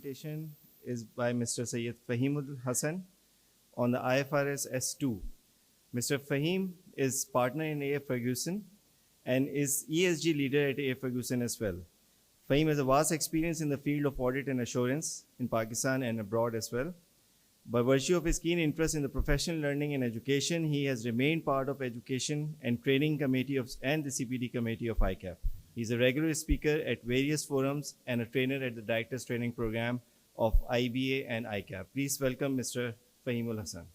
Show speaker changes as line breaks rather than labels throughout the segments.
presentation is by Mr. Sayyid Fahimul Hassan on the IFRS S2. Mr. Fahim is partner in A.F. Ferguson and is ESG leader at A.F. Ferguson as well. Fahim has a vast experience in the field of audit and assurance in Pakistan and abroad as well. By virtue of his keen interest in the professional learning and education, he has remained part of Education and Training Committee and the CPD Committee of ICAP. He's a regular speaker at various forums and a trainer at the Directors Training Program of IBA and ICAP. Please welcome Mr. Fahimul Hassan.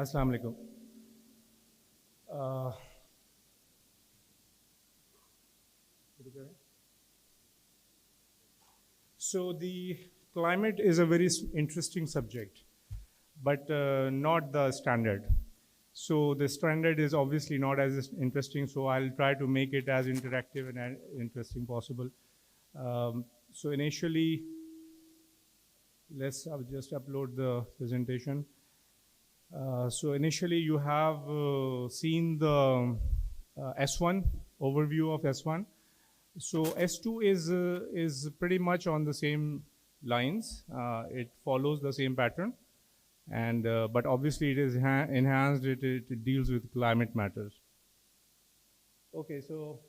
Assalamu alaikum. So the climate is a very interesting subject, but not the standard. So the standard is obviously not as interesting, so I'll try to make it as interactive and interesting possible. So initially, I'll just upload the presentation. So initially you have seen the S1, overview of S1. So S2 is pretty much on the same lines. It follows the same pattern, and but obviously it is enhanced. It deals with climate matters. Okay, so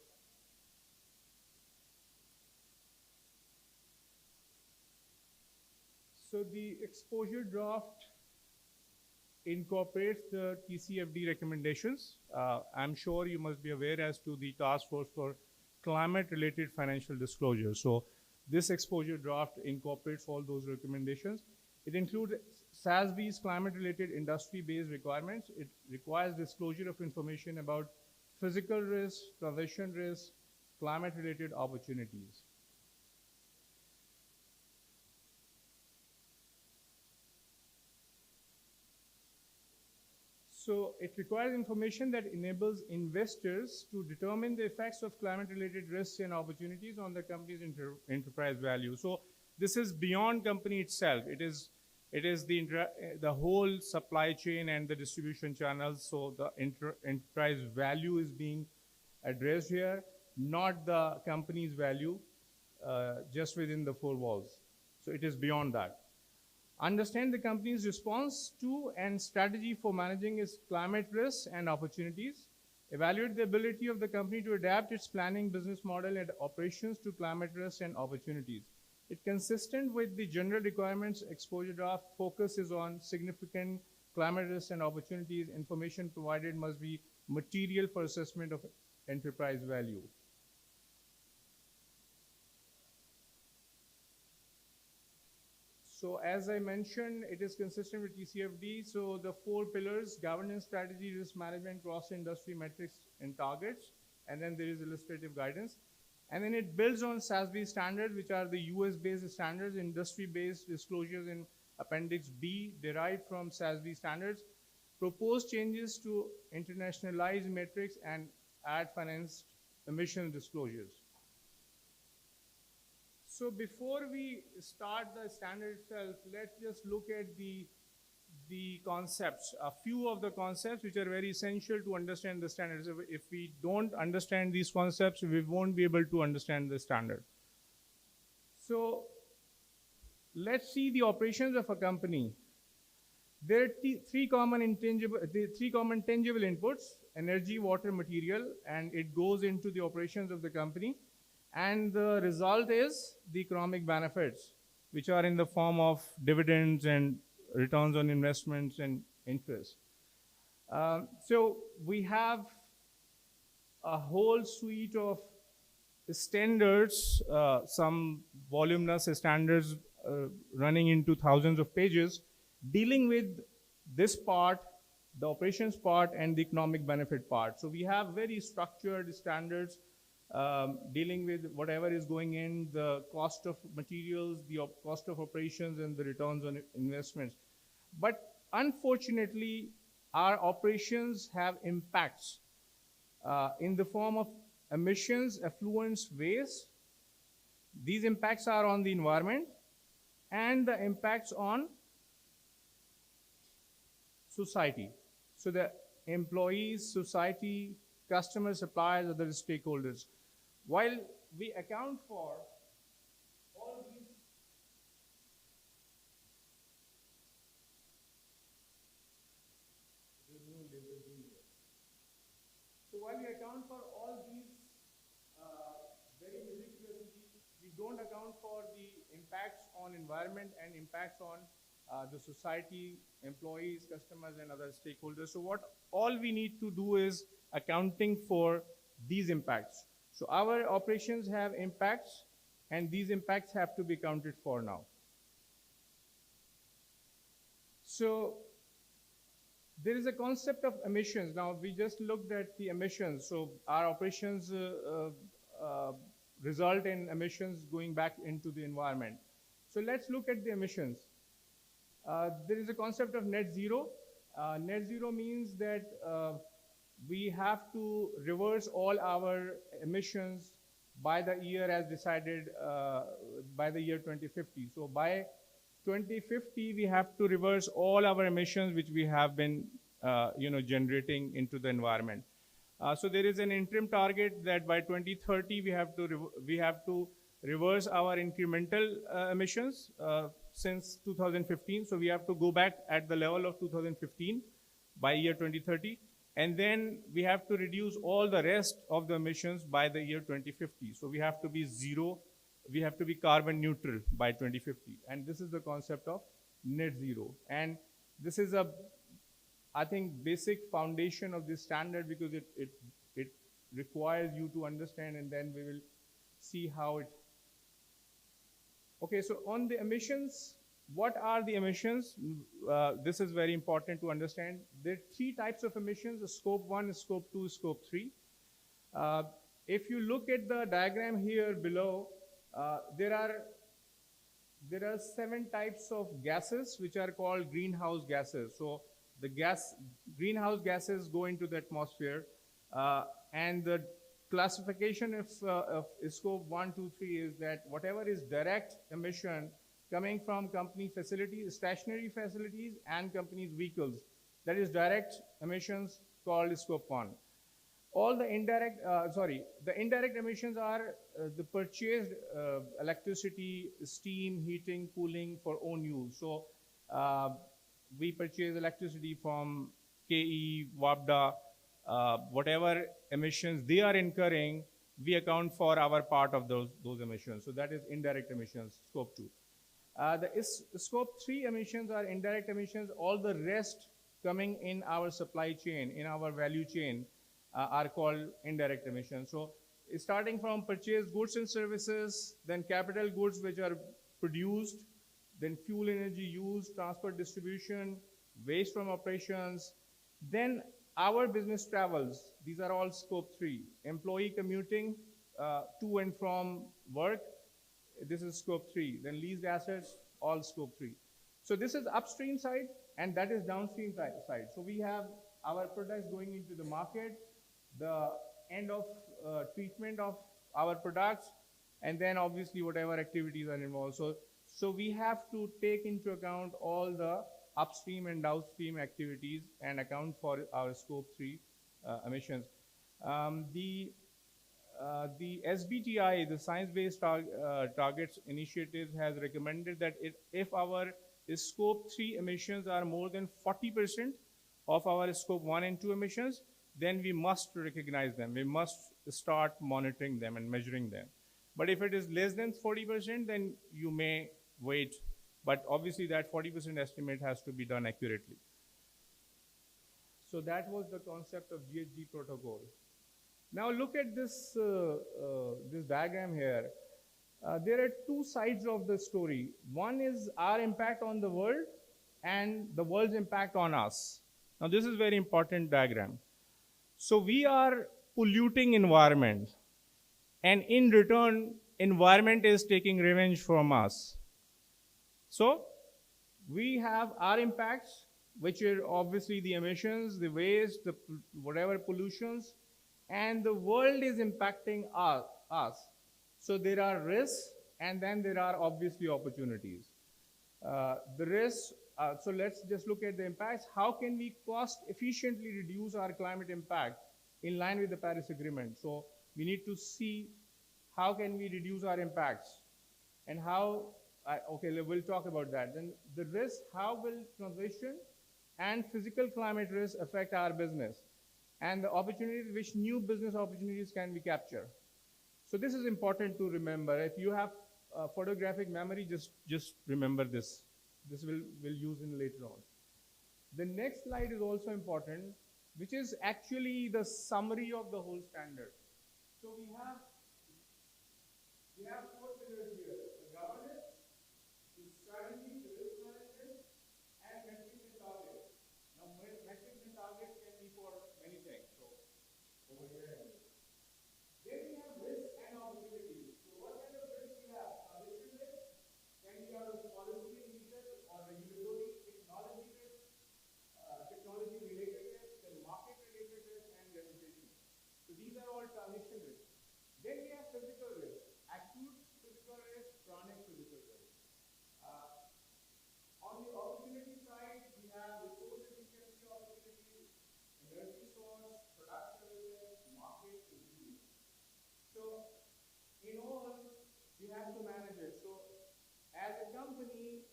the exposure draft incorporates the TCFD recommendations. I'm sure you must be aware as to the task force for climate-related financial disclosure. So this exposure draft incorporates all those recommendations. It includes SASB's climate-related industry-based requirements. It requires disclosure of information about physical risks, transition risks, climate-related opportunities. So it requires information that enables investors to determine the effects of climate-related risks and opportunities on the company's enterprise value. So this is beyond company itself. It is the whole supply chain and the distribution channels. So the enterprise value is being addressed here, not the company's value just within the four walls. So it is beyond that. Understand the company's response to and strategy for managing its climate risks and opportunities. Evaluate the ability of the company to adapt its planning, business model, and operations to climate risks and opportunities. It's consistent with the general requirements exposure draft. Focus is on significant climate risks and opportunities. Information provided must be material for assessment of enterprise value. So as I mentioned, it is consistent with TCFD. So the four pillars: governance, strategy, risk management, cross-industry metrics and targets. And then there is illustrative guidance. And then it builds on SASB standards, which are the US-based standards, industry-based disclosures in Appendix B, derived from SASB standards. Proposed changes to internationalize metrics and add financed emission disclosures. So before we start the standard itself, let's just look at the concepts, a few of the concepts which are very essential to understand the standards. If we don't understand these concepts, we won't be able to understand the standard. So let's see the operations of a company. There are three common tangible inputs: energy, water, material, and it goes into the operations of the company. And the result is the economic benefits, which are in the form of dividends and returns on investments and interest. So we have a whole suite of standards, some voluminous standards running into thousands of pages, dealing with this part, the operations part, and the economic benefit part. So we have very structured standards dealing with whatever is going in, the cost of materials, the cost of operations, and the returns on investments. But unfortunately, our operations have impacts in the form of emissions, effluents, waste. These impacts are on the environment and the impacts on society. So the employees, society, customers, suppliers, other stakeholders. While we account for all these So while we account for all these very meticulously, we don't account for the impacts on environment and impacts on the society, employees, customers, and other stakeholders. So what all we need to do is accounting for these impacts. So our operations have impacts, and these impacts have to be accounted for now. So there is a concept of emissions. Now, we just looked at the emissions. So our operations result in emissions going back into the environment. So let's look at the emissions. There is a concept of net zero. Net zero means that we have to reverse all our emissions by the year as decided by the year 2050. So by 2050, we have to reverse all our emissions which we have been generating into the environment. So there is an interim target that by 2030 we have to reverse our incremental emissions since 2015. So we have to go back at the level of 2015 by year 2030. And then we have to reduce all the rest of the emissions by the year 2050. So we have to be zero, we have to be carbon neutral by 2050. And this is the concept of net zero. And this is I think, basic foundation of this standard, because it requires you to understand, and then we will see how it. Okay, so on the emissions, what are the emissions? This is very important to understand. There are three types of emissions: scope 1, scope 2, scope 3. If you look at the diagram here below, there are 7 types of gases which are called greenhouse gases. So the greenhouse gases go into the atmosphere, and the classification of scope 1, 2, 3 is that whatever is direct emission coming from company facilities, stationary facilities, and companies' vehicles, that is direct emissions, called scope 1. All the indirect emissions are the purchased electricity, steam, heating, cooling for own use. So we purchase electricity from KE, WAPDA, whatever emissions they are incurring, we account for our part of those emissions. So that is indirect emissions, scope 2. The scope 3 emissions are indirect emissions. All the rest coming in our supply chain, in our value chain, are called indirect emissions. So starting from purchased goods and services, then capital goods which are produced, then fuel energy used, transport distribution, waste from operations, then our business travels. These are all scope 3. Employee commuting to and from work, this is scope 3. Then leased assets, all scope 3. So this is upstream side, and that is downstream side. So we have our products going into the market, the end of treatment of our products, and then obviously whatever activities are involved. So we have to take into account all the upstream and downstream activities and account for our scope 3 emissions. The SBTI, the Science-Based Targets Initiative, has recommended that if our scope 3 emissions are more than 40% of our scope 1 and 2 emissions, then we must recognize them. We must start monitoring them and measuring them. But if it is less than 40%, then you may wait. But obviously that 40% estimate has to be done accurately. So that was the concept of GHG protocol. Now look at this diagram here. There are two sides of the story. One is our impact on the world and the world's impact on us. Now this is very important diagram. So we are polluting environment, and in return, environment is taking revenge from us. So we have our impacts, which are obviously the emissions, the waste, the whatever pollutions, and the world is impacting us. So there are risks, and then there are obviously opportunities. The risks, so let's just look at the impacts. How can we cost efficiently reduce our climate impact in line with the Paris Agreement? So we need to see how can we reduce our impacts and how, okay, we'll talk about that. Then the risk, how will transition and physical climate risk affect our business? And the opportunities, which new business opportunities can we capture? So this is important to remember. If you have photographic memory, just remember this. This we'll use in later on. The next slide is also important, which is actually the summary of the whole standard. So we have four pillars here: the governance, the strategy, the risk management, and metrics and targets. Now, metrics and targets can be for many things. So over here. Then we have risk and opportunities. So what kind of risk we have? Transition risk can be out of policy and legal or regulatory, technology risk, technology related risk, and market related risk, and reputation. So these are all transition risks. Then we have physical risk, acute physical risk, chronic physical risk. On the opportunity side, we have resource efficiency opportunities, energy source, product services, market, and use. So in all, we have to manage it. So as a company,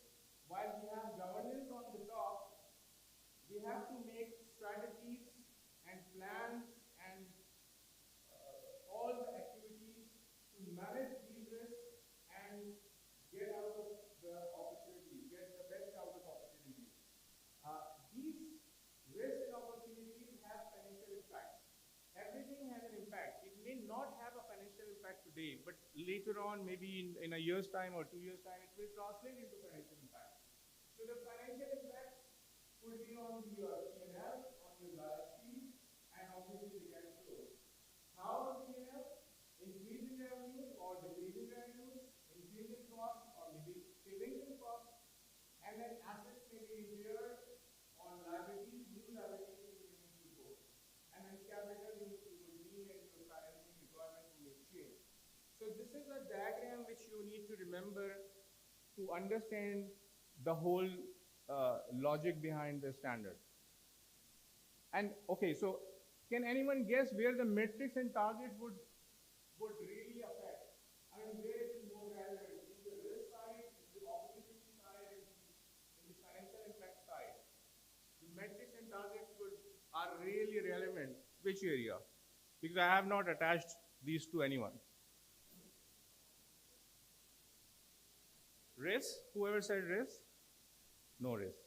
while we have governance on the top, we have to make strategies and plans and all the activities to manage these risks and get out of the opportunities, get the best out of opportunities. These risks and opportunities have financial impacts. Everything has an impact. It may not have a financial impact today, but later on, maybe in a year's time or 2 years' time, it will translate into financial impact. So the financial impact could be on your P&L, on your balance sheet, and obviously the cash flows. How on P&L? Increasing revenues or decreasing revenues, increasing costs or maybe savings in costs, and then assets may be impaired on liabilities, new liabilities may need to go. And then capital you would need and your financing requirements may change. So this is a diagram which you need to remember to understand the whole logic behind the standard. And okay, so can anyone guess where the metrics and targets would really affect? I mean, where it is more relevant? In the risk side, in the opportunity side, in the financial impact side. The metrics and targets are really relevant. Which area? Because I have not attached these to anyone. Risk? Whoever said risk? No risk.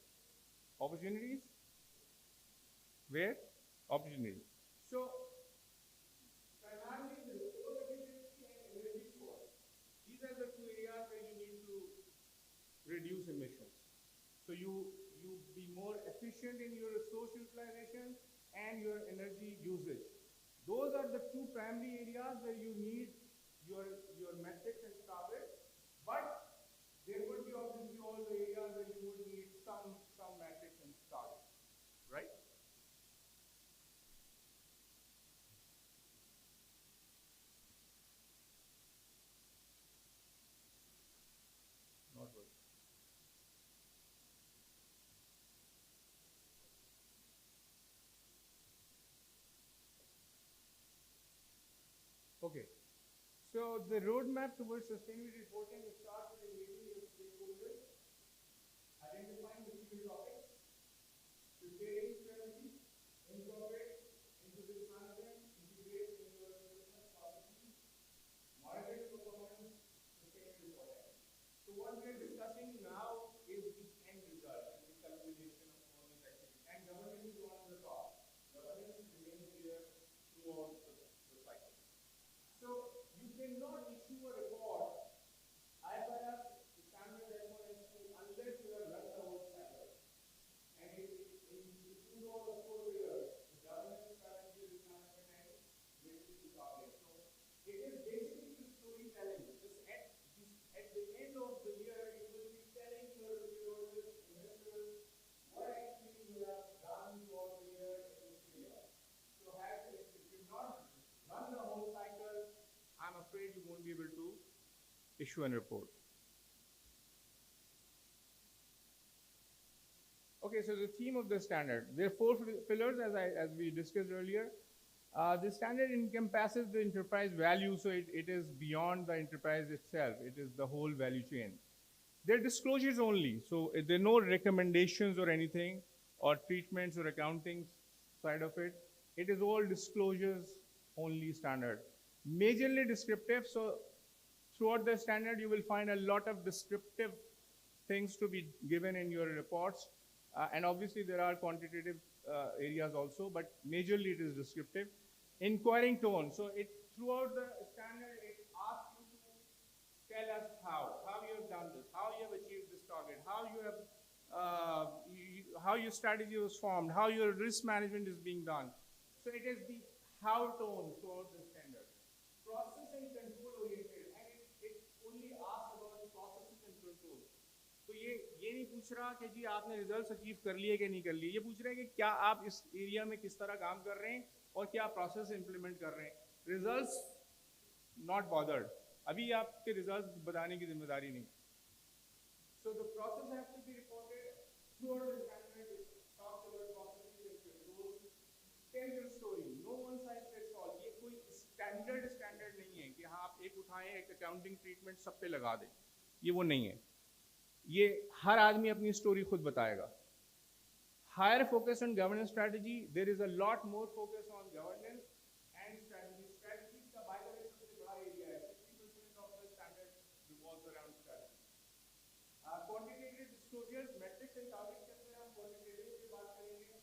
Opportunities? Where? Opportunities. So, primarily the resource efficiency and energy source. These are the two areas where you need to reduce emissions. So you be more efficient in your resource utilization and your energy usage. Those are the two primary areas where you need your metrics and targets. But there would be obviously all the areas where you would need some metrics and targets, right? Not working. Okay. So the roadmap towards sustainability reporting starts with engaging with stakeholders, identifying material topics, preparing strategy, incorporate into risk management, integrate in your business processes, monitoring performance, sustainability reporting. So what we are discussing now is the end result and the culmination of all these activities. And governance is on the top. Governance remains here throughout the issue and report. Okay, so the theme of the standard. There are four pillars, as we discussed earlier. The standard encompasses the enterprise value, so it is beyond the enterprise itself. It is the whole value chain. They're disclosures only, so there are no recommendations or anything, or treatments or accounting side of it. It is all disclosures only standard. Majorly descriptive, so throughout the standard you will find a lot of descriptive things to be given in your reports. And obviously there are quantitative areas also, but majorly it is descriptive. Inquiring tone, so throughout the standard it asks you to tell us how you have done this, how you have achieved this target, how your strategy was formed, how your risk management is being done. So it is the how tone throughout the standard. Process and control oriented, and it only asks about the processes and control. तो ये नहीं पूछ रहा कि जी आपने results achieve कर लिए कि नहीं कर लिए, ये पूछ रहा है कि क्या आप इस एरिया में किस तरह काम कर रहे हैं और क्या प्रोसेस इंप्लीमेंट कर रहे हैं. रिजल्ट्स नॉट बॉदर्ड, अभी आपके रिजल्ट्स बताने की जिम्मेदारी नहीं. So the process has to be reported throughout the standard. Talks about processes and controls. Tell your story. No one size fits all. ये कोई स्टैंडर्ड नहीं है कि हाँ आप एक उठाएं एक अकाउंटिंग ट्रीटमेंट सब पे लगा दें, ये वो नहीं है. ये हर आदमी अपनी स्टोरी खुद बताएगा. Higher focus on governance strategy. There is a lot more focus on governance and strategy. Strategy का by the way सबसे बड़ा एरिया है. 60% of the standard revolves around strategy. Quantitative disclosures, metrics and targets के अंदर हम quantitative की बात करेंगे.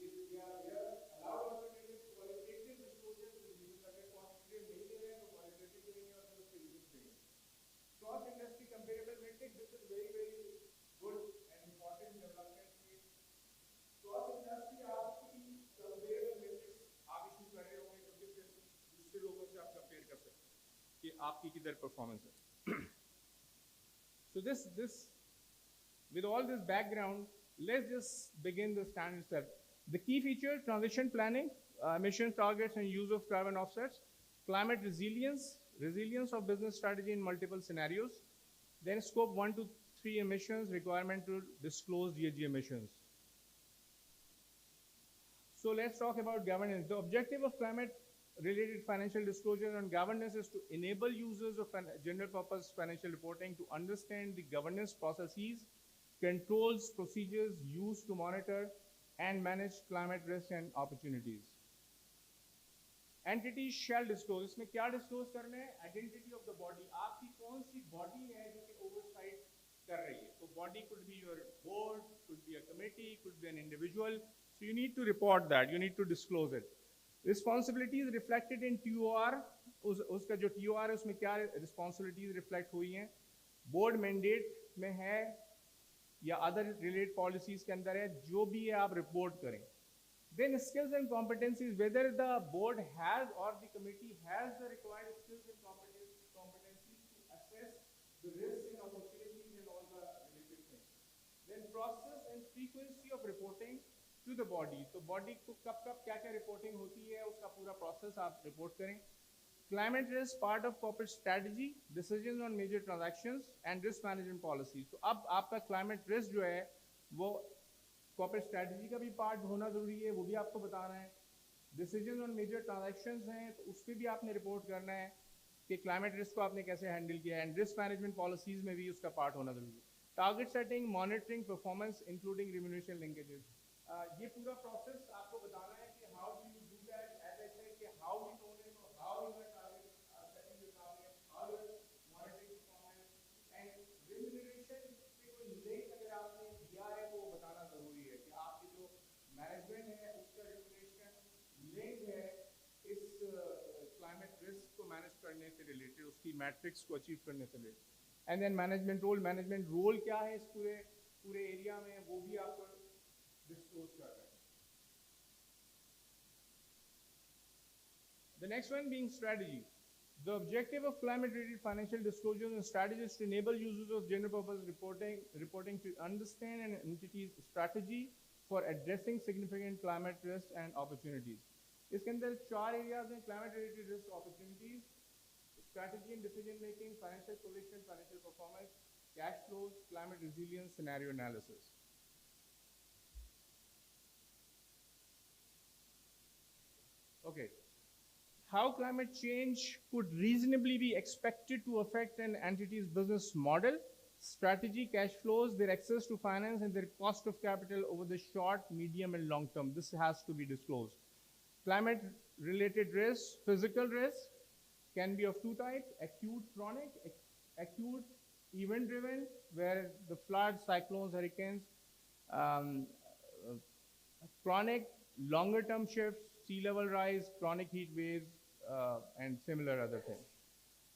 We are allowed alternative qualitative disclosures because अगर quantitative नहीं दे रहे हैं तो qualitative देंगे और फिर उसके reasons देंगे. Cross industry comparable metrics. This is very good and important development. Cross industry आपकी comparable metrics आप issue कर रहे होंगे तो फिर दूसरे लोगों से आप compare कर सकते हैं कि आपकी किधर performance है. So this with all this background, let's just begin the standard itself. The key features: transition planning, emission targets and use of carbon offsets, climate resilience of business strategy in multiple scenarios, then scope 1 to 3 emissions, requirement to disclose GHG emissions. So let's talk about governance. The objective of climate-related financial disclosure and governance is to enable users of general purpose financial reporting to understand the governance processes, controls, procedures used to monitor and manage climate risk and opportunities. Entities shall disclose. इसमें क्या disclose करना है? Identity of the body. आपकी कौन सी body है जो कि oversight कर रही है? तो body could be your board, could be a committee, could be an individual. So you need to report that. You need to disclose it. Responsibilities reflected in TOR. उसका जो TOR है उसमें क्या responsibilities reflect हुई हैं? Board mandate में है या other related policies के अंदर है, जो भी है आप report करें. Then skills and competencies, whether the board has or the committee has the required skills and competencies to assess the risks and opportunities and all the related things. Then process and frequency of reporting to the body. So body को कब क्या reporting होती है उसका पूरा process आप report करें. Climate risk part of corporate strategy, decisions on major transactions and risk management policies. So अब आपका climate risk जो है वो corporate strategy का भी part होना जरूरी है, वो भी आपको बताना है. Decisions on major transactions हैं तो उस पर भी आपने report करना है कि climate risk को आपने कैसे handle किया है, and risk management policies में भी उसका part होना जरूरी है. Target setting, monitoring performance including remuneration linkages. ये पूरा process आपको बताना है कि how do you do that, as I said कि how you monitor, how you are target setting the target, how you are monitoring performance and remuneration पे कोई link अगर आपने दिया है तो वो बताना जरूरी है कि आपकी जो management है उसका remuneration link है इस climate risk को manage करने से related, उसकी metrics को achieve करने से related. And then management role क्या है इस पूरे area में वो भी आपको disclose कर रहे हैं. The next one being strategy. The objective of climate-related financial disclosures and strategies is to enable users of general purpose reporting to understand an entity's strategy for addressing significant climate risks and opportunities. इसके अंदर 4 areas हैं climate-related risk opportunities. strategy and decision making, financial position, financial performance, cash flows, climate resilience, scenario analysis. Okay. How climate change could reasonably be expected to affect an entity's business model, strategy, cash flows, their access to finance, and their cost of capital over the short, medium, and long term. This has to be disclosed. Climate-related risks, physical risks, can be of two types: acute, chronic. Acute, event-driven, where the floods, cyclones, hurricanes. Um, Chronic, longer-term shifts, sea level rise, chronic heat waves, and similar other things.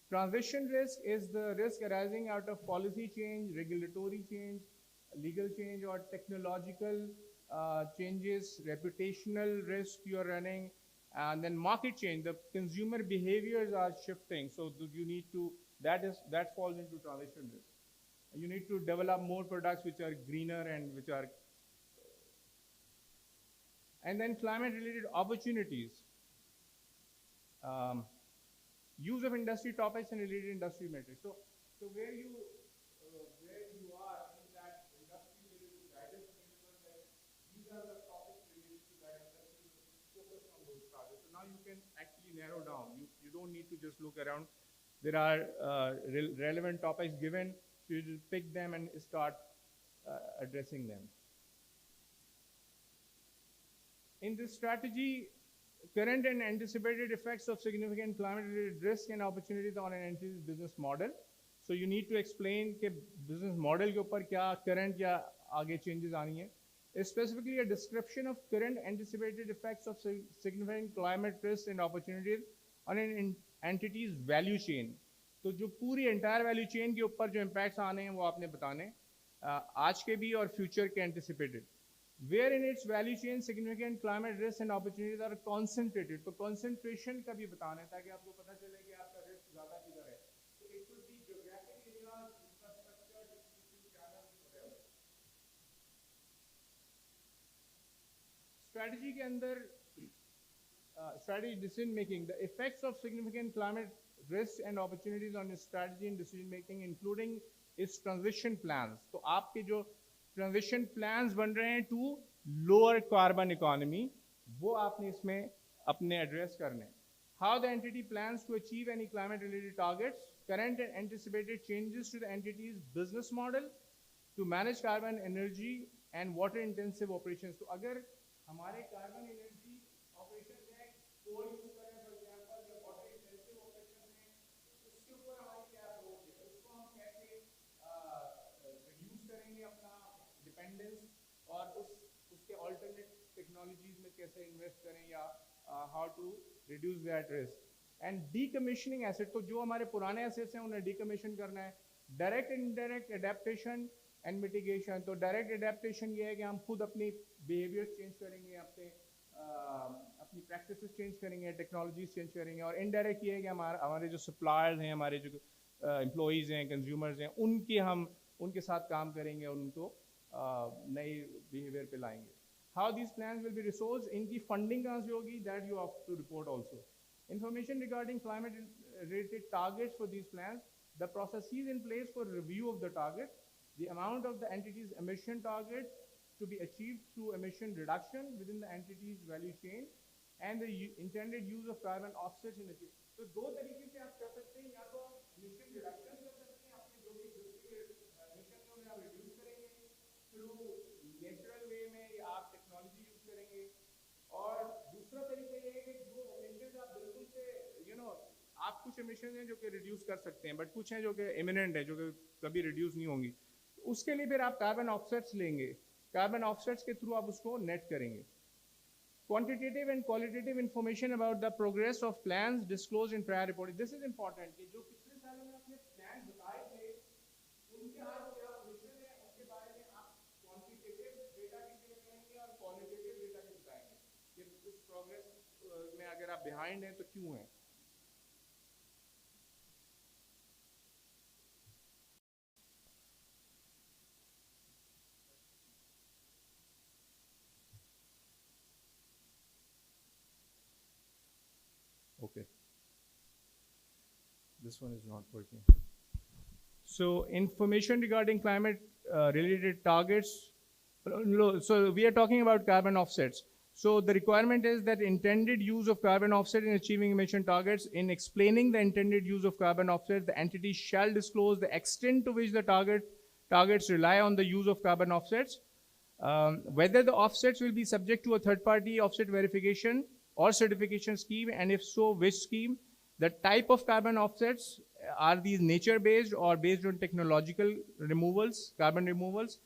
Transition risk is the risk arising out of policy change, regulatory change, legal change, or technological changes, reputational risk you are running, and then market change. The consumer behaviors are shifting, so you need to, that falls into transition risk. You need to develop more products which are greener and which are. And then climate-related opportunities. Use of industry topics and related industry metrics. So where you are in that industry, there is guidance available that these are the topics related to that industry. Focus on those targets. So now you can actually narrow down. You don't need to just look around. There are relevant topics given, so you just pick them and start addressing them. In this strategy, current and anticipated effects of significant climate-related risk and opportunities on an entity's business model. So you need to explain कि business model के ऊपर क्या current या आगे changes आनी है. Specifically, a description of current anticipated effects of significant climate risks and opportunities on an entity's value chain. तो जो पूरी entire value chain के ऊपर जो impacts आने हैं वो आपने बताने आज के भी और future के anticipated. Where in its value chain significant climate risks and opportunities are concentrated. तो concentration का भी बताना है ताकि आपको पता चले कि आपका risk ज़्यादा किधर है. So it could be geographic areas, infrastructure, distribution channels, whatever. Strategy के अंदर strategy decision making. The effects of significant climate risks and opportunities on its strategy and decision making, including its transition plans. तो आपके जो transition plans बन रहे हैं to lower carbon economy, वो आपने इसमें अपने एड्रेस करने हैं. How the entity plans to achieve any climate related targets, current and anticipated changes to the entity's business model to manage carbon energy and water intensive operations. तो अगर हमारे carbon energy operation है, coal use करें for example, या water intensive operation है, उसके ऊपर हमारी क्या अप्रोच है, उसको हम कैसे रिड्यूस करेंगे अपना डिपेंडेंस, और उसके अल्टरनेट टेक्नोलॉजीज में कैसे इन्वेस्ट करें, या how to reduce that risk. And decommissioning asset, तो जो हमारे पुराने एसेट्स हैं उन्हें डीकमीशन करना है. Direct and indirect adaptation and mitigation. तो डायरेक्ट एडेप्टेशन ये है कि हम खुद अपनी बिहेवियर चेंज करेंगे, अपनी प्रैक्टिसेस चेंज करेंगे, टेक्नोलॉजीज चेंज करेंगे. और इनडायरेक्ट ये है कि हमारे जो सप्लायर्स हैं, हमारे जो एम्प्लॉयज़ हैं, कंज्यूमर्स हैं, उनके साथ काम करेंगे और उनको नई बिहेवियर पे लाएंगे. How these plans will be resource, इनकी फंडिंग कहाँ से होगी, that you have to report also. Information regarding climate related targets for these plans, the processes in place for review of the target, the amount of the entity's emission target to be achieved through emission reduction within the entity's value chain, and the intended use of carbon offsets in the chain. तो दो तरीके से आप कर सकते हैं, या तो emission reduction कर सकते हैं, अपने जो भी existing emission है उन्हें आप reduce करेंगे through natural way में, या आप technology use करेंगे. और दूसरा तरीका ये है कि जो emissions आप बिल्कुल से आप कुछ emissions हैं जो कि reduce कर सकते हैं, but कुछ हैं जो कि imminent है, जो कि कभी reduce नहीं होंगी. उसके लिए फिर आप carbon offsets लेंगे. कार्बन ऑफसेट्स के थ्रू आप उसको नेट करेंगे. Quantitative and qualitative information about the progress of plans disclose in prior reporting. This is important कि जो पिछले साल में आपने प्लान बताए थे उनके आज क्या पोजीशन है, उसके बारे में आप क्वांटिटेटिव डेटा कितने बताएंगे और क्वालिटेटिव डेटा कितने बताएंगे कि उस प्रोग्रेस में अगर आप बिहाइंड हैं तो क्यों हैं. Okay. this one is not working. So information regarding climate related targets. So we are talking about carbon offsets. So the requirement is that intended use of carbon offset in achieving emission targets. In explaining the intended use of carbon offset, the entity shall disclose the extent to which the targets rely on the use of carbon offsets, whether the offsets will be subject to a third-party offset verification or certification scheme, and if so, which scheme, the type of carbon offsets, are these nature-based or based on technological removals, carbon removals,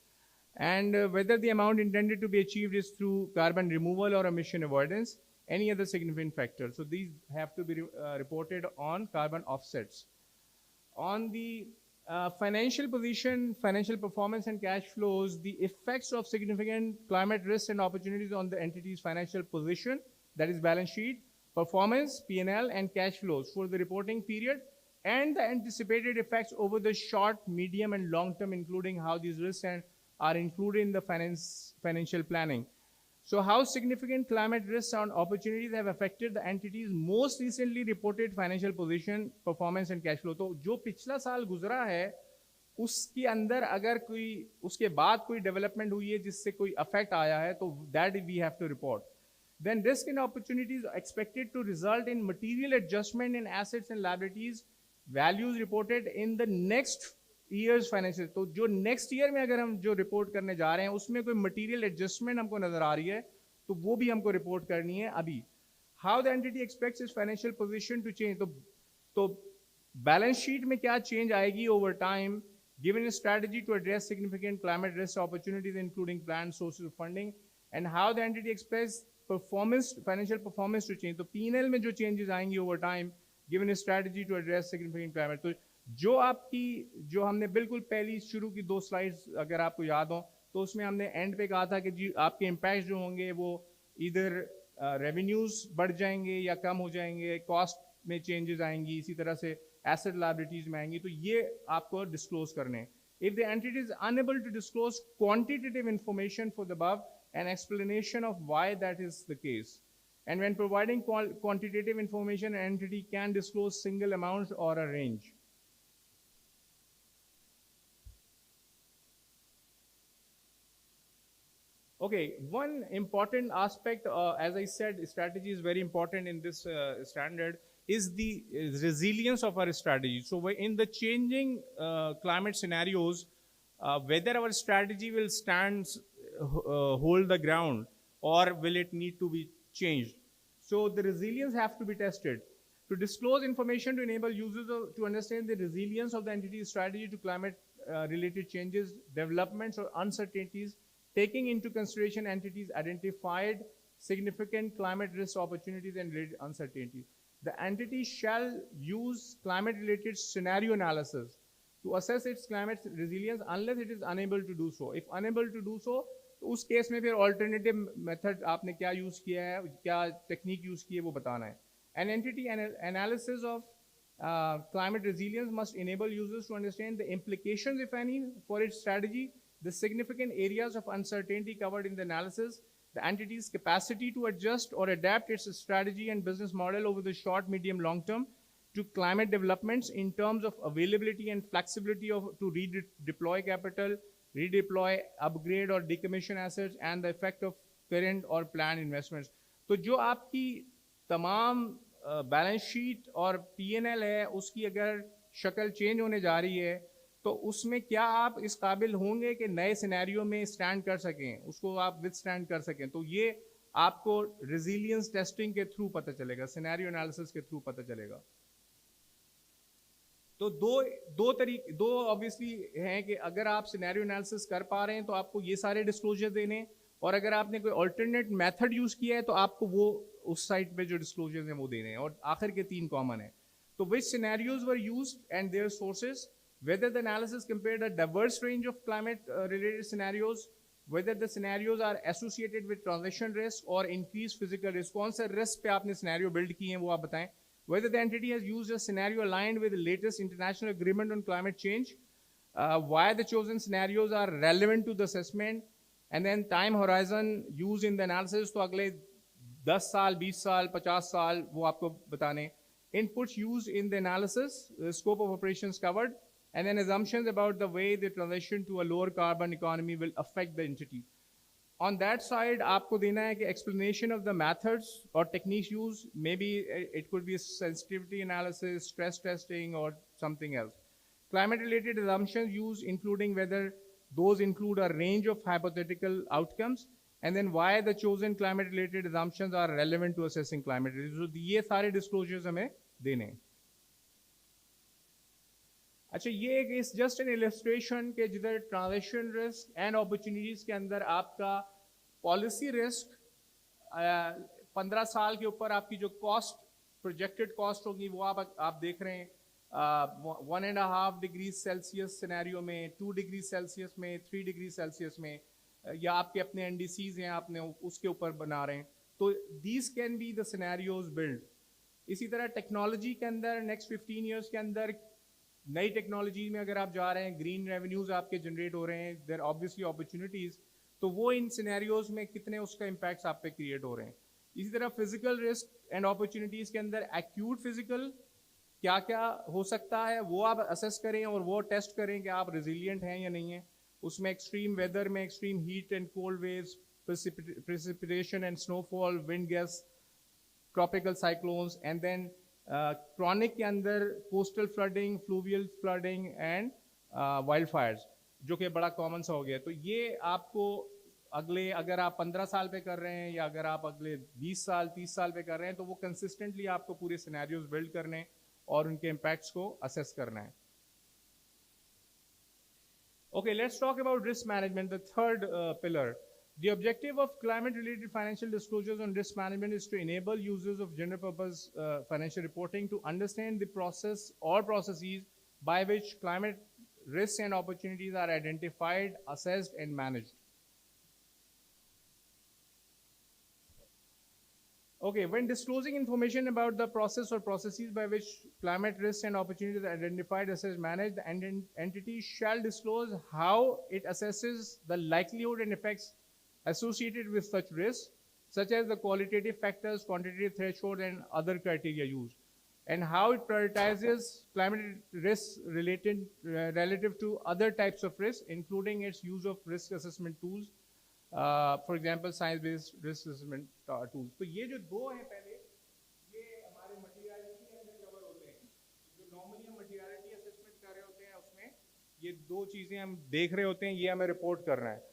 and whether the amount intended to be achieved is through carbon removal or emission avoidance, any other significant factor. So these have to be reported on carbon offsets. On the financial position, financial performance and cash flows, the effects of significant climate risks and opportunities on the entity's financial position, that is balance sheet, performance, P&L, and cash flows for the reporting period, and the anticipated effects over the short, medium, and long term, including how these risks are included in the financial planning. So how significant climate risks and opportunities have affected the entity's most recently reported financial position, performance and cash flow. तो जो पिछला साल गुजरा है उसके अंदर अगर कोई उसके बाद कोई डेवलपमेंट हुई है जिससे कोई अफेक्ट आया है तो that we have to report. Then risk and opportunities are expected to result in material adjustment in assets and liabilities values reported in the next year's financial. तो जो next year में अगर हम जो रिपोर्ट करने जा रहे हैं उसमें कोई material adjustment हमको नजर आ रही है तो वो भी हमको रिपोर्ट करनी है अभी. How the entity expects its financial position to change. तो बैलेंस शीट में क्या चेंज आएगी over time given a strategy to address significant climate risk opportunities including planned sources of funding, and how the entity expects performance, financial performance to change. तो P&L में जो changes आएंगी over time given a strategy to address significant climate. तो जो हमने बिल्कुल पहली शुरू की 2 स्लाइड्स अगर आपको याद हो तो उसमें हमने एंड पे कहा था कि जी आपके इम्पैक्ट जो होंगे वो इधर रेवेन्यूज बढ़ जाएंगे या कम हो जाएंगे, कॉस्ट में चेंजेस आएंगी, इसी तरह से एसेट लायबिलिटीज में आएंगी, तो ये आपको डिस्क्लोज करने हैं. If the entity is unable to disclose quantitative information for the above, an explanation of why that is the case. And when providing quantitative information, an entity can disclose single amounts or a range. Okay, one important aspect, as I said, strategy is very important in this standard, is the resilience of our strategy. So in the changing climate scenarios, whether our strategy will hold the ground or will it need to be changed. So the resilience have to be tested. To disclose information to enable users to understand the resilience of the entity's strategy to climate related changes, developments or uncertainties, taking into consideration entities identified significant climate risk opportunities and related uncertainties. The entity shall use climate related scenario analysis to assess its climate resilience unless it is unable to do so. If unable to do so, तो उस case में फिर alternative method आपने क्या use किया है, क्या technique use की है वो बताना है. An entity analysis of climate resilience must enable users to understand the implications, if any, for its strategy, the significant areas of uncertainty covered in the analysis, the entity's capacity to adjust or adapt its strategy and business model over the short, medium, long term to climate developments in terms of availability and flexibility to redeploy capital, redeploy, upgrade or decommission assets, and the effect of current or planned investments. तो जो आपकी तमाम balance sheet और P&L है उसकी अगर शक्ल change होने जा रही है तो उसमें क्या आप इस काबिल होंगे कि नए सिनेरियो में स्टैंड कर सकें, उसको आप विद स्टैंड कर सकें. तो ये आपको रेजिलियंस टेस्टिंग के थ्रू पता चलेगा, सिनेरियो एनालिसिस के थ्रू पता चलेगा. तो दो ऑब्वियसली हैं कि अगर आप सिनेरियो एनालिसिस कर पा रहे हैं तो आपको ये सारे डिस्क्लोजर देने, और अगर आपने कोई अल्टरनेट मेथड यूज किया है तो आपको वो उस साइट पे जो डिस्क्लोजर्स हैं वो देने हैं. और आखिर के 3 कॉमन है. तो which scenarios were used and their sources, whether the analysis compared a diverse range of climate related scenarios, whether the scenarios are associated with transition risk or increased physical risk. कौन सा risk पे आपने scenario build किए हैं वो आप बताएं. Whether the entity has used a scenario aligned with the latest international agreement on climate change, why the chosen scenarios are relevant to the assessment, and then time horizon used in the analysis. तो अगले 10 साल, 20 साल, 50 साल वो आपको बताने. inputs used in the analysis, the scope of operations covered, and then assumptions about the way the transition to a lower carbon economy will affect the entity. On that side, आपको देना है कि explanation of the methods or techniques used, maybe it could be sensitivity analysis, stress testing, or something else. Climate-related assumptions used, including whether those include a range of hypothetical outcomes, and then why the chosen climate-related assumptions are relevant to assessing climate risk. So ये सारे disclosures हमें देने हैं. अच्छा, ये एक इस just an illustration के जिधर ट्रांजिशन रिस्क एंड अपॉर्चुनिटीज के अंदर आपका पॉलिसी रिस्क 15 साल के ऊपर आपकी जो कॉस्ट प्रोजेक्टेड कॉस्ट होगी वो आप देख रहे हैं 1.5 डिग्री सेल्सियस सिनेरियो में, 2 डिग्री सेल्सियस में, 3 डिग्री सेल्सियस में, या आपके अपने एनडीसीज हैं आपने उसके ऊपर बना रहे हैं. तो these can be the scenarios build. इसी तरह टेक्नोलॉजी के अंदर नेक्स्ट 15 ईयर्स के अंदर नई टेक्नोलॉजी में अगर आप जा रहे हैं, ग्रीन रेवेन्यूज आपके जनरेट हो रहे हैं, देयर ऑब्वियसली अपॉर्चुनिटीज, तो वो इन सिनेरियोज में कितने उसका इम्पैक्ट्स आप पे क्रिएट हो रहे हैं. इसी तरह फिजिकल रिस्क एंड अपॉर्चुनिटीज के अंदर एक्यूट फिजिकल क्या क्या हो सकता है वो आप असेस करें और वो टेस्ट करें कि आप रेजिलिएंट हैं या नहीं है. उसमें एक्सट्रीम वेदर में extreme heat and cold waves, precipitation and snowfall, wind gusts, tropical cyclones, and then chronic के अंदर coastal flooding, fluvial flooding and wildfires, जो कि बड़ा कॉमन सा हो गया. तो ये आपको अगले, अगर आप 15 साल पे कर रहे हैं या अगर आप अगले 20 साल 30 साल पे कर रहे हैं, तो वो कंसिस्टेंटली आपको पूरे सिनेरियोज बिल्ड करने और उनके इम्पैक्ट्स को असेस करना है. Okay, let's talk about risk management, the third pillar. The objective of climate-related financial disclosures on risk management is to enable users of general-purpose financial reporting to understand the process or processes by which climate risks and opportunities are identified, assessed, and managed. Okay, when disclosing information about the process or processes by which climate risks and opportunities are identified, assessed, managed, the entity shall disclose how it assesses the likelihood and effects associated with such risks, such as the qualitative factors, quantitative thresholds, and other criteria used, and how it prioritizes climate risks relative to other types of risks, including its use of risk assessment tools, for example, science-based risk assessment tools. तो ये जो दो हैं पहले, ये हमारे materiality के अंदर कवर होते हैं. जो नॉर्मली हम मटीरियलिटी असेसमेंट कर रहे होते हैं, उसमें ये दो चीजें हम देख रहे होते हैं, ये हमें रिपोर्ट करना है.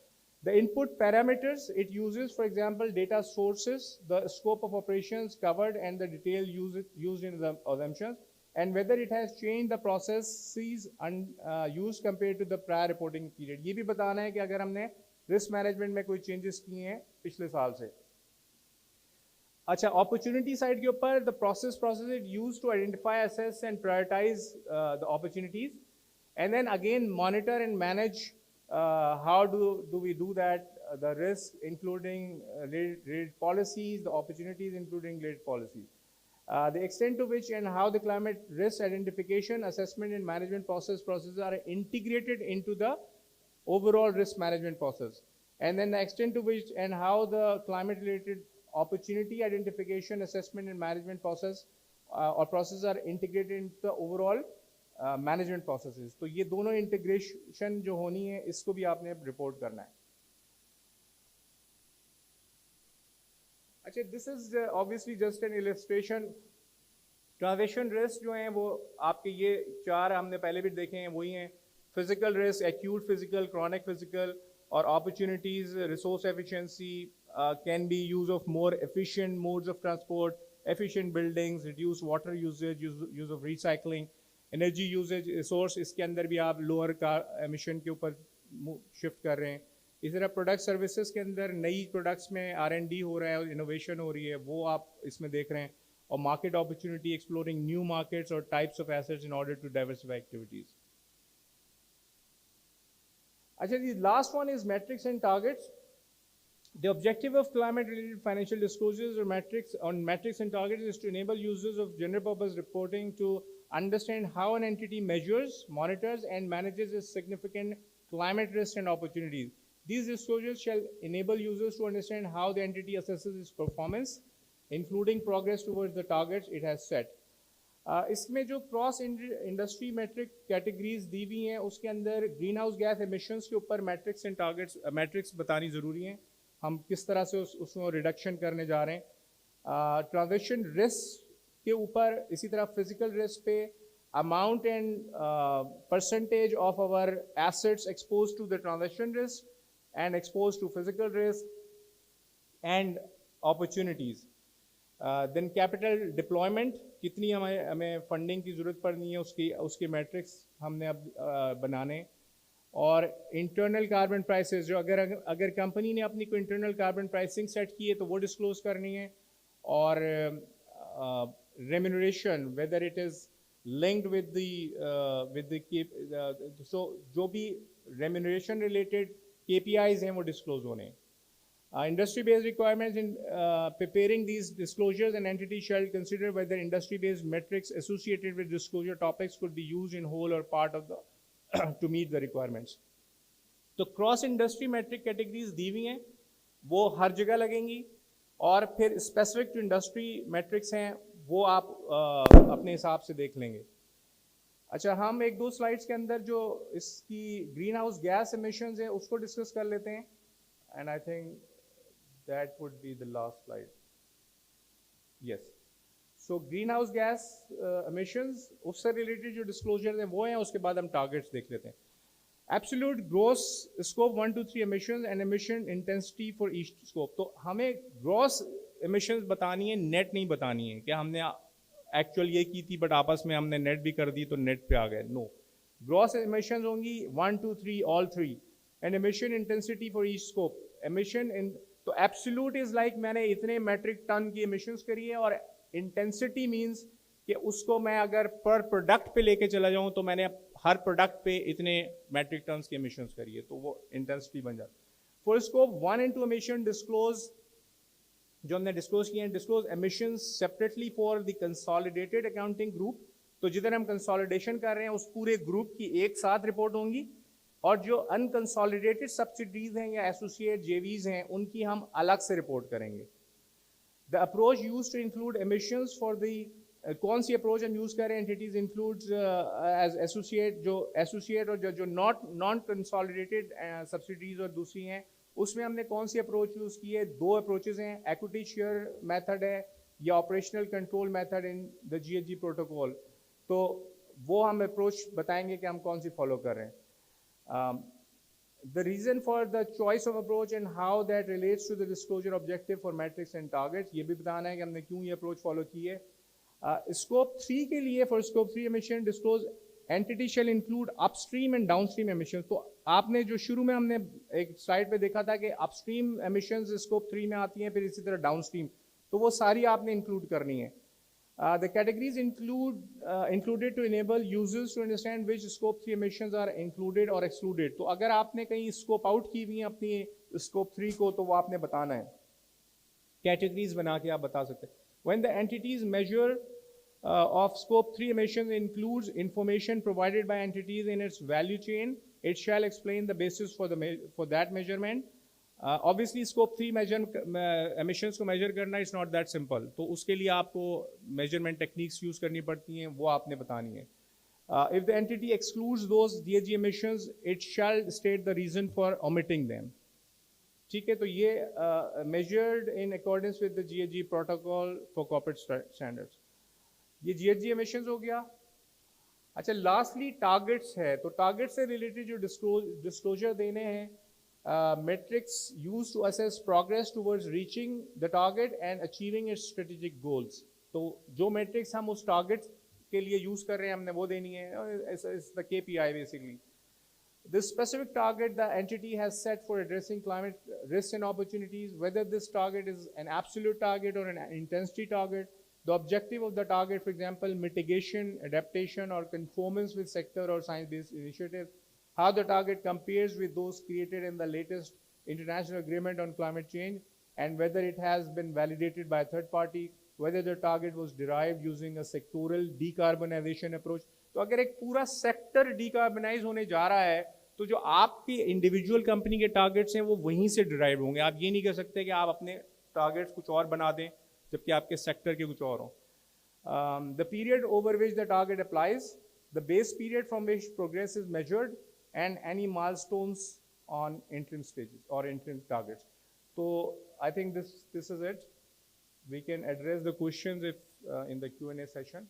The input parameters it uses, for example, data sources, the scope of operations covered, and the detail used in the assumptions, and whether it has changed the processes used compared to the prior reporting period. ये भी बताना है कि अगर हमने risk management में कोई changes किए हैं पिछले साल से. अच्छा, अपॉर्चुनिटी साइड के ऊपर the process it use to identify, assess and prioritise the opportunities, and then again monitor and manage how do we do that, the risk including related policies, the opportunities including related policies, the extent to which and how the climate risk identification, assessment, and management processes are integrated into the overall risk management process, and then the extent to which and how the climate related opportunity identification, assessment, and management process or processes are integrated into the overall management processes. तो ये दोनों integration जो होनी है, इसको भी आपने report करना है. अच्छा, this is obviously just an illustration. Transition risk जो हैं वो आपके ये चार हमने पहले भी देखे हैं, वही हैं. Physical risk, acute physical, chronic physical, और opportunities, resource efficiency, can be use of more efficient modes of transport, efficient buildings, reduce water usage, use of recycling, energy usage, resource, इसके अंदर भी आप लोअर का एमिशन के ऊपर shift कर रहे हैं. इसी तरह प्रोडक्ट सर्विसेज के अंदर नई प्रोडक्ट्स में R&D हो रहा है और इनोवेशन हो रही है, वो आप इसमें देख रहे हैं. और market opportunity, exploring new markets और types of assets in order to diversify activities. अच्छा जी, last one is metrics and targets. The objective of climate-related financial disclosures or metrics and targets is to enable users of general-purpose reporting to understand how an entity measures, monitors, and manages its significant climate risks and opportunities. These disclosures shall enable users to understand how the entity assesses its performance, including progress towards the targets it has set. इसमें जो cross industry metric categories दी हुई हैं उसके अंदर green house gas emissions के ऊपर matrix and targets matrix बतानी ज़रूरी हैं, हम किस तरह से उसमें रिडक्शन करने जा रहे हैं। ट्रांजेक्शन रिस्क के ऊपर इसी तरह फिजिकल रिस्क पे amount and percentage of our assets exposed to the transaction risk and exposed to physical risk and opportunities. Then capital deployment, कितनी हमें फंडिंग की ज़रूरत पड़नी है, उसके मैट्रिक्स हमने अब बनाने। और इंटरनल कार्बन प्राइसेस, जो अगर कंपनी ने अपनी कोई इंटरनल कार्बन प्राइसिंग सेट की है तो वो डिस्क्लोज करनी है। और remuneration, whether it is linked with the so जो भी remuneration related KPIs हैं वो disclose होने। Industry based requirements in preparing these disclosures, an entity shall consider whether industry based metrics associated with disclosure topics could be used in whole or part of the to meet the requirements. तो cross industry metric categories दी हुई हैं, वो हर जगह लगेंगी। और फिर specific to industry matrix हैं, वो आप अपने हिसाब से देख लेंगे। अच्छा, हम एक दो स्लाइड्स के अंदर जो इसकी ग्रीन हाउस गैस एमिशंस है उसको डिस्कस कर लेते हैं। And I think that would be the last slide. Yes, so green house gas emissions, उससे रिलेटेड जो डिस्क्लोजर हैं वो हैं, उसके बाद हम टारगेट्स देख लेते हैं। Absolute gross scope 1 to 3 emissions and emission intensity for each scope। तो हमें ग्रॉस emissions बतानी है, नेट नहीं बतानी है कि हमने एक्चुअल ये की थी बट आपस में हमने नेट भी कर दी तो नेट पे आ गए। नो, ग्रॉस emissions होंगी 1 2 3 all 3 and emission intensity for each scope। emission in तो एब्सोल्यूट इज लाइक मैंने इतने मेट्रिक टन की emissions करी है, और इंटेंसिटी मीन्स कि उसको मैं अगर पर प्रोडक्ट पे लेके चला जाऊं तो मैंने हर प्रोडक्ट पे इतने मेट्रिक टन्स की एमिशंस करी है, तो वो इंटेंसिटी बन जाती है। For scope 1 and 2 emission disclose, जो हमने डिस्क्लोज किए हैं, disclose emissions separately for the consolidated accounting group. तो जिधर हम कंसोलिडेशन कर रहे हैं उस पूरे ग्रुप की एक साथ रिपोर्ट होंगी, और जो अनकंसोलिडेटेड सब्सिडीज हैं या एसोसिएट जेवीज हैं उनकी हम अलग से रिपोर्ट करेंगे। The approach use to include emissions for the कौन सी अप्रोच हम यूज़ करें, एंटिटीज इंक्लूड्स एज एसोसिएट, जो एसोसिएट और जो नॉन कंसोलिडेटेड सब्सिडीज और दूसरी हैं, उसमें हमने कौन सी अप्रोच यूज़ की है? दो अप्रोचेज हैं, एक्विटी शेयर मेथड है या operational control method in the GHG protocol. तो वो हम अप्रोच बताएंगे कि हम कौन सी फॉलो कर रहे हैं। The reason for the choice of approach and how that relates to the disclosure objective for metrics and targets, ये भी बताना है कि हमने क्यों ये अप्रोच फॉलो की है। स्कोप 3 के लिए, for scope 3 emission disclose entity shall include upstream and downstream emissions। तो आपने जो शुरू में हमने एक स्लाइड पे देखा था कि upstream emissions स्कोप 3 में आती हैं, फिर इसी तरह downstream, तो वो सारी आपने इंक्लूड करनी है। The categories included to enable users to understand which scope 3 emissions are included or excluded। तो अगर आपने कहीं स्कोप आउट की हुई है अपनी स्कोप 3 को, तो वो आपने बताना है, कैटेगरीज बना के आप बता सकते हैं। When the entities measure of scope 3 emissions includes information provided by entities in its value chain, it shall explain the basis for that measurement। Obviously scope 3 emissions को measure करना is not that simple, तो उसके लिए आपको measurement techniques use करनी पड़ती हैं, वो आपने बतानी है। If the entity excludes those DHG emissions, it shall state the reason for omitting them। ठीक है, तो ये measured in accordance with the GHG protocol for corporate standards। ये GHG emissions हो गया। अच्छा, लास्टली टारगेट्स है, तो टारगेट से रिलेटेड जो डिस्क्लोजर देने हैं, metrics used to assess progress towards reaching the target and achieving its strategic goals। तो जो metrics हम उस target के लिए use कर रहे हैं हमने वो देनी है, it's the KPI basically। The specific target the entity has set for addressing climate risks and opportunities, whether this target is an absolute target or an intensity target, the objective of the target, for example, mitigation, adaptation, or conformance with sector or science-based initiatives, how the target compares with those created in the latest international agreement on climate change, and whether it has been validated by a third party, whether the target was derived using a sectoral decarbonization approach। तो अगर एक पूरा sector decarbonize होने जा रहा है, तो जो आपकी इंडिविजुअल कंपनी के टारगेट्स हैं वो वहीं से डिराइव होंगे। आप ये नहीं कह सकते कि आप अपने टारगेट्स कुछ और बना दें जबकि आपके सेक्टर के कुछ और हों। the period over which the target applies, the base period from which progress is measured, and any milestones on interim stages or interim targets. So I think this is it. We can address the questions if in the Q&A session.